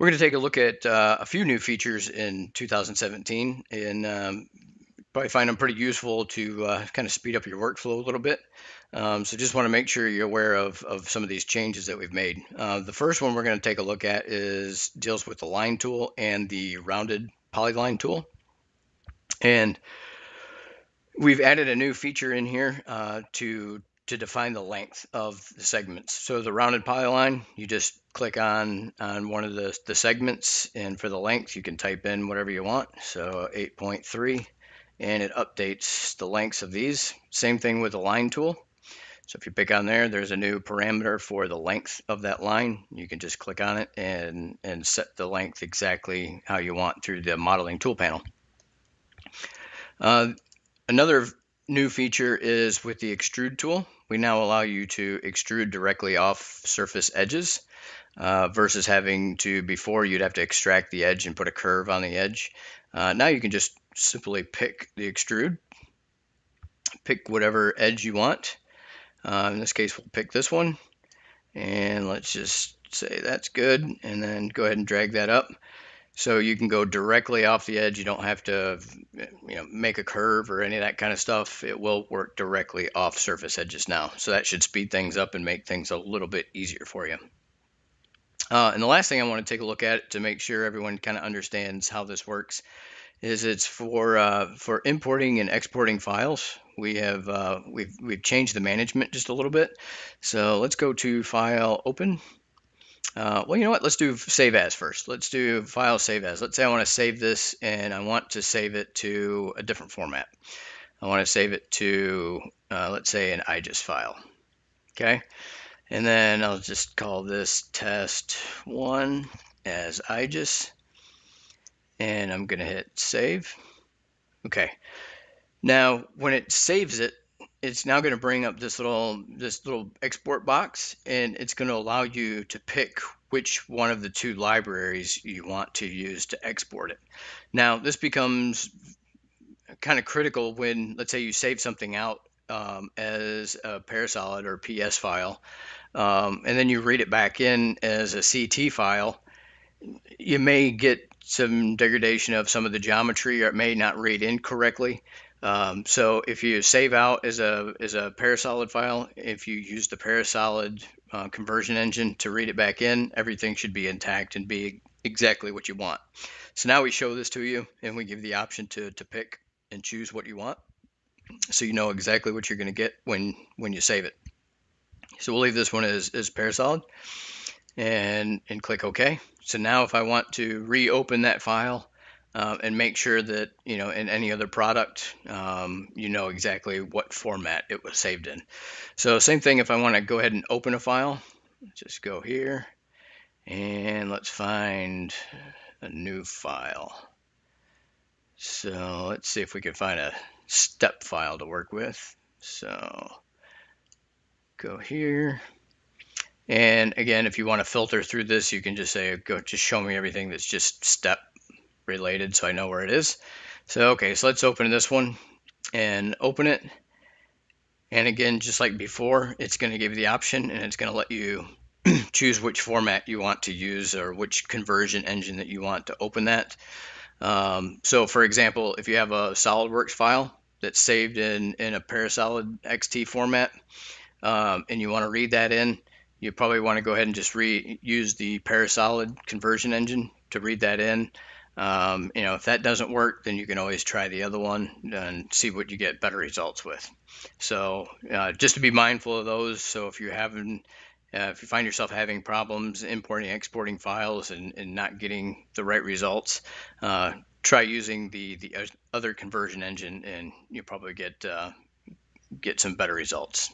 We're going to take a look at a few new features in 2017, and probably find them pretty useful to kind of speed up your workflow a little bit. So just want to make sure you're aware of some of these changes that we've made. The first one we're going to take a look at deals with the line tool and the rounded polyline tool. And we've added a new feature in here to define the length of the segments. So the rounded polyline, you just click on one of the segments, and for the length you can type in whatever you want. So 8.3, and it updates the lengths of these. Same thing with the line tool. So if you pick on there, there's a new parameter for the length of that line. You can just click on it and set the length exactly how you want through the modeling tool panel. Another new feature is with the extrude tool. We now allow you to extrude directly off surface edges versus having to, before you'd have to extract the edge and put a curve on the edge. Now you can just simply pick the extrude, pick whatever edge you want. In this case, we'll pick this one, and let's just say that's good, and then go ahead and drag that up. So you can go directly off the edge. You don't have to, make a curve or any of that kind of stuff. It will work directly off surface edges now. So that should speed things up and make things a little bit easier for you. And the last thing I want to take a look at to make sure everyone kind of understands how this works is it's for importing and exporting files. We've changed the management just a little bit. So let's go to File, Open. Well, you know what? Let's do Save As first. Let's do File, Save As. Let's say I want to save this, and I want to save it to a different format. I want to save it to, let's say, an IGES file. Okay, and then I'll just call this test1 as IGES, and I'm going to hit Save. Okay, now when it saves it, it's now going to bring up this little export box, and it's going to allow you to pick which one of the two libraries you want to use to export it. Now this becomes kind of critical when, let's say, you save something out as a parasolid or PS file, and then you read it back in as a CT file. You may get some degradation of some of the geometry, or it may not read in correctly. So if you save out as a parasolid file, if you use the parasolid conversion engine to read it back in, everything should be intact and be exactly what you want. So now we show this to you, and we give the option to pick and choose what you want, so you know exactly what you're going to get when you save it. So we'll leave this one as parasolid, and click OK. So now if I want to reopen that file, and make sure that, in any other product, you know exactly what format it was saved in. So same thing if I want to go ahead and open a file, just go here, and let's find a new file. So let's see if we can find a step file to work with. So go here. And again, if you want to filter through this, you can just say, just show me everything that's just step related, so I know where it is. So okay, so let's open this one and open it. And again, just like before, it's going to give you the option, and it's going to let you choose which format you want to use, or which conversion engine that you want to open that. So for example, if you have a SolidWorks file that's saved in a parasolid XT format, and you want to read that in, you probably want to go ahead and just use the parasolid conversion engine to read that in. If that doesn't work, then you can always try the other one and see what you get better results with. So just to be mindful of those. So if you find yourself having problems importing, exporting files and not getting the right results, try using the other conversion engine, and you'll probably get some better results.